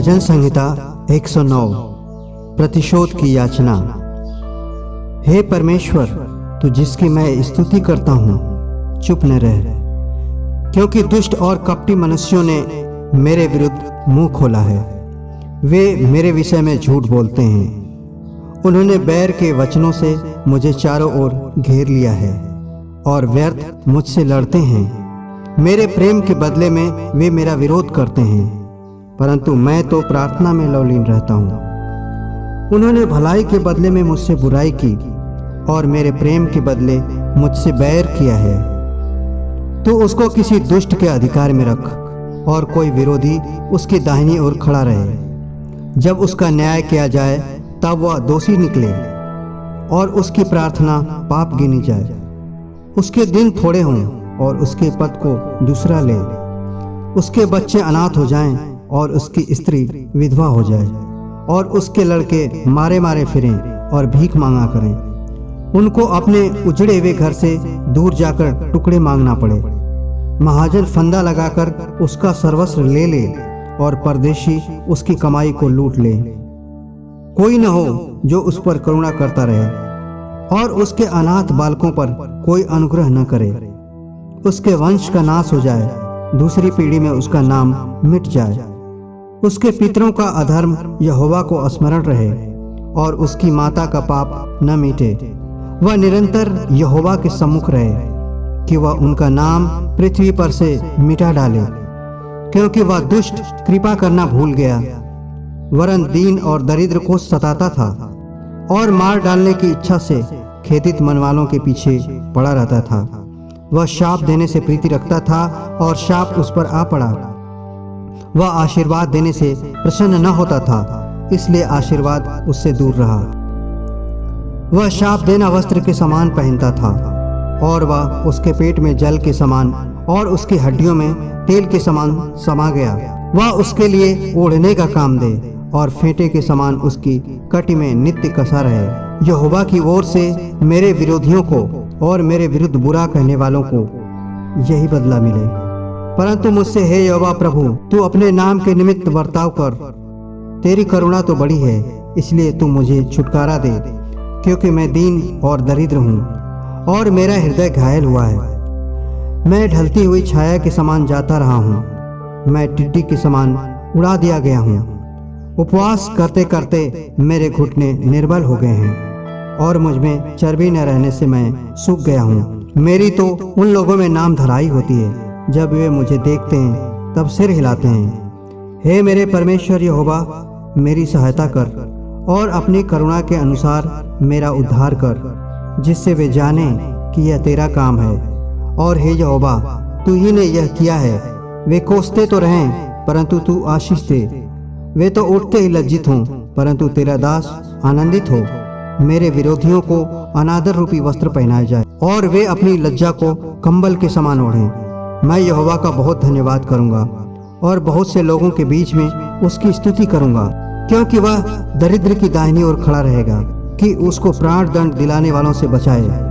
भजन संहिता 109 प्रतिशोध की याचना। हे परमेश्वर, तू जिसकी मैं स्तुति करता हूँ, चुप न रह, क्योंकि दुष्ट और कपटी मनुष्यों ने मेरे विरुद्ध मुंह खोला है। वे मेरे विषय में झूठ बोलते हैं। उन्होंने बैर के वचनों से मुझे चारों ओर घेर लिया है और व्यर्थ मुझसे लड़ते हैं। मेरे प्रेम के बदले में वे मेरा विरोध करते हैं, परंतु मैं तो प्रार्थना में लवलीन रहता हूँ। उन्होंने भलाई के बदले में मुझसे बुराई की और मेरे प्रेम के बदले मुझसे बैर किया है। तो उसको किसी दुष्ट के अधिकार में रख और कोई विरोधी उसकी दाहिनी ओर खड़ा रहे। जब उसका न्याय किया जाए तब वह दोषी निकले और उसकी प्रार्थना पाप गिनी जाए। उसके दिन थोड़े हों और उसके पद को दूसरा ले। उसके बच्चे अनाथ हो जाएं और उसकी स्त्री विधवा हो जाए और उसके लड़के मारे मारे फिरें और भीख मांगा करें। उनको अपने उजड़े हुए घर से दूर जाकर टुकड़े मांगना पड़े। महाजन फंदा लगाकर उसका सर्वस्व ले ले और परदेशी उसकी कमाई को लूट ले। कोई न हो जो उस पर करुणा करता रहे और उसके अनाथ बालकों पर कोई अनुग्रह न करे। उसके वंश का नाश हो जाए, दूसरी पीढ़ी में उसका नाम मिट जाए। उसके पितरों का अधर्म यहोवा को स्मरण रहे और उसकी माता का पाप न मिटे। वह निरंतर यहोवा के सम्मुख रहे कि वह उनका नाम पृथ्वी पर से मिटा डाले, क्योंकि वह दुष्ट कृपा करना भूल गया, वरन दीन और दरिद्र को सताता था और मार डालने की इच्छा से खेतित मन वालों के पीछे पड़ा रहता था। वह शाप देने से प्रीति रखता था और शाप उस पर आ पड़ा। वह आशीर्वाद देने से प्रसन्न न होता था, इसलिए आशीर्वाद उससे दूर रहा। वह शाप देना वस्त्र के समान पहनता था और वह उसके पेट में जल के समान और उसकी हड्डियों में तेल के समान समा गया। वह उसके लिए ओढ़ने का काम दे और फेंटे के समान उसकी कटी में नित्य कसा रहे। यहोवा की ओर से मेरे विरोधियों को और मेरे विरुद्ध बुरा कहने वालों को यही बदला मिले। परंतु मुझसे हे यहोवा प्रभु, तू अपने नाम के निमित्त वर्ताव कर। तेरी करुणा तो बड़ी है, इसलिए तू मुझे छुटकारा दे, क्योंकि मैं दीन और दरिद्र हूँ और मेरा हृदय घायल हुआ है। मैं ढलती हुई छाया के समान जाता रहा हूँ। मैं टिड्डी के समान उड़ा दिया गया हूँ। उपवास करते करते मेरे घुटने निर्बल हो गए हैं और मुझ में चर्बी न रहने से मैं सूख गया हूँ। मेरी तो उन लोगों में नाम धराई होती है, जब वे मुझे देखते हैं तब सिर हिलाते हैं। हे मेरे परमेश्वर यहोवा, मेरी सहायता कर और अपनी करुणा के अनुसार मेरा उद्धार कर, जिससे वे जाने कि यह तेरा काम है। और हे यहोवा, तू ही ने यह किया है। वे कोसते तो रहें, परंतु तू आशीष दे। वे तो उठते ही लज्जित हों, परंतु तेरा दास आनंदित हो। मेरे विरोधियों को अनादर रूपी वस्त्र पहनाया जाए और वे अपनी लज्जा को कंबल के समान ओढ़ें। मैं यहोवा का बहुत धन्यवाद करूंगा और बहुत से लोगों के बीच में उसकी स्तुति करूंगा, क्योंकि वह दरिद्र की दाहिनी ओर खड़ा रहेगा कि उसको प्राण दंड दिलाने वालों से बचाए।